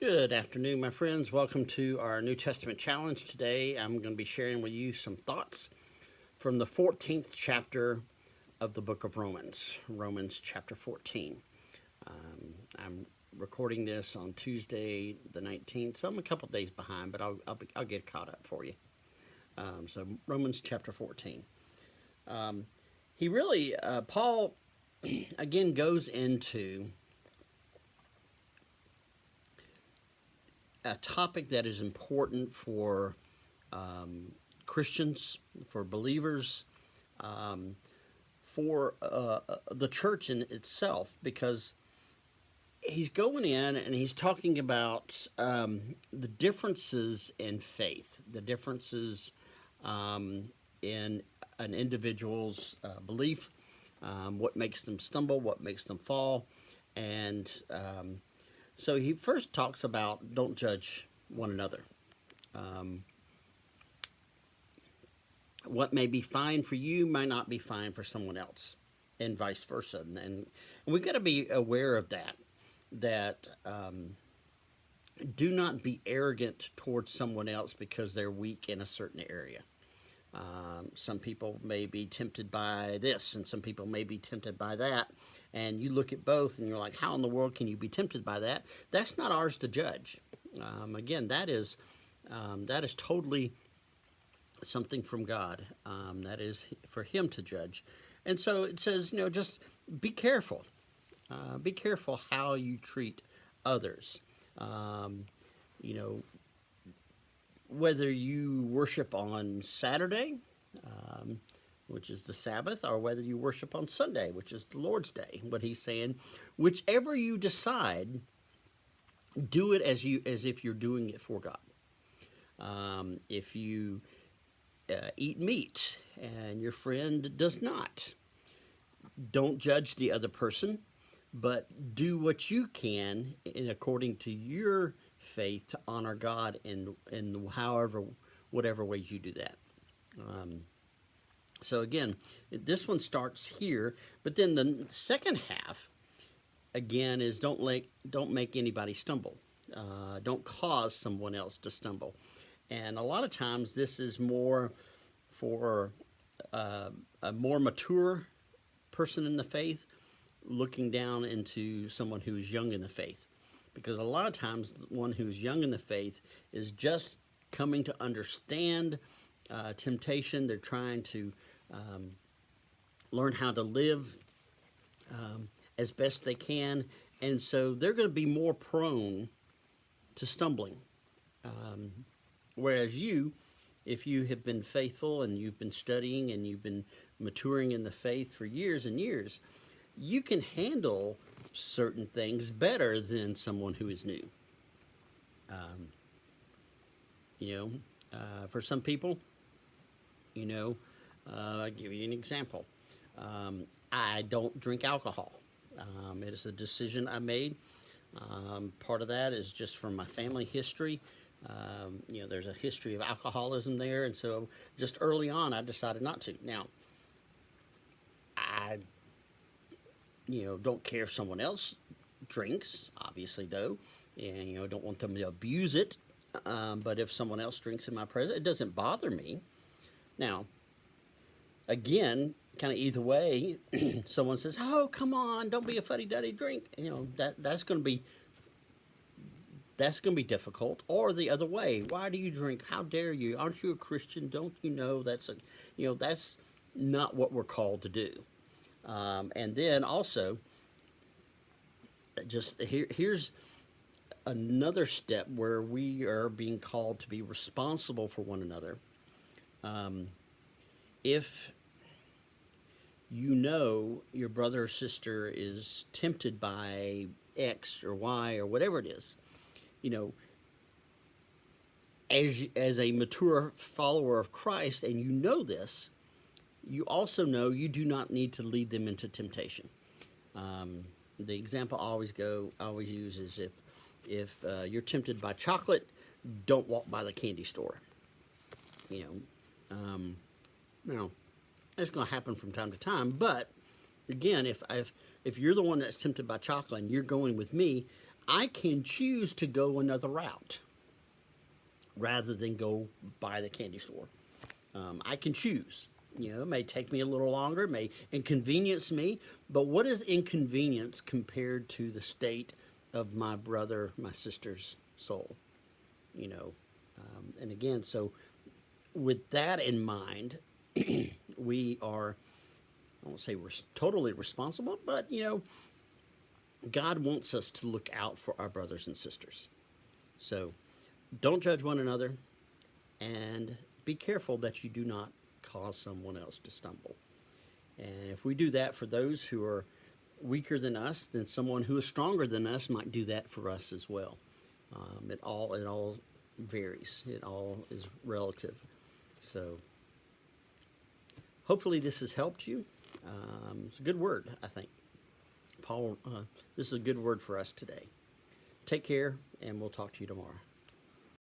Good afternoon, my friends. Welcome to our New Testament challenge. Today I'm going to be sharing with you some thoughts from the 14th chapter of the book of Romans, Romans chapter 14. I'm recording this on Tuesday the 19th, so I'm a couple days behind, but I'll get caught up for you. So Romans chapter 14. Paul again goes into a topic that is important for Christians, for believers, for the church in itself, because he's going in and he's talking about the differences in faith, the differences in an individual's belief, what makes them stumble, what makes them fall, and so he first talks about don't judge one another. What may be fine for you might not be fine for someone else, and vice versa. And we've got to be aware of that do not be arrogant towards someone else because they're weak in a certain area. Some people may be tempted by this, and some people may be tempted by that. And you look at both, and you're like, how in the world can you be tempted by that? That's not ours to judge. Again, that is totally something from God. That is for Him to judge. And so it says, just be careful. Be careful how you treat others. Whether you worship on Saturday, which is the Sabbath, or whether you worship on Sunday, which is the Lord's Day. What he's saying, whichever you decide, do it as if you're doing it for God. If you eat meat and your friend does not, don't judge the other person, but do what you can according to your faith to honor God in whatever ways you do that. So again, this one starts here, but then the second half again is don't make anybody stumble. Don't cause someone else to stumble. And a lot of times this is more for a more mature person in the faith looking down into someone who's young in the faith. Because a lot of times one who's young in the faith is just coming to understand temptation. They're trying to learn how to live as best they can. And so they're going to be more prone to stumbling. Whereas if you have been faithful and you've been studying and you've been maturing in the faith for years and years, you can handle certain things better than someone who is new. For some people, I'll give you an example. I don't drink alcohol. It is a decision I made. Part of that is just from my family history. There's a history of alcoholism there, and so just early on, I decided not to. Now, I don't care if someone else drinks, obviously, though, and, don't want them to abuse it. But if someone else drinks in my presence, it doesn't bother me. Now, again, kind of either way, someone says, oh, come on, don't be a fuddy-duddy, drink. That's going to be difficult. Or the other way, why do you drink? How dare you? Aren't you a Christian? Don't you know that's not what we're called to do. And then also, just here's another step where we are being called to be responsible for one another. If your brother or sister is tempted by X or Y or whatever it is, as a mature follower of Christ, and you know this, you also know you do not need to lead them into temptation. The example I always use is if you're tempted by chocolate, don't walk by the candy store. That's going to happen from time to time. But again, if you're the one that's tempted by chocolate and you're going with me, I can choose to go another route rather than go by the candy store. I can choose. It may take me a little longer, it may inconvenience me, but what is inconvenience compared to the state of my brother, my sister's soul? You know, and again, so with that in mind, we are, I won't say we're totally responsible, but God wants us to look out for our brothers and sisters. So don't judge one another, and be careful that you do not cause someone else to stumble. And if we do that for those who are weaker than us, then someone who is stronger than us might do that for us as well. It all varies. It all is relative. So hopefully this has helped you. It's a good word, I think. Paul, this is a good word for us today. Take care, and we'll talk to you tomorrow.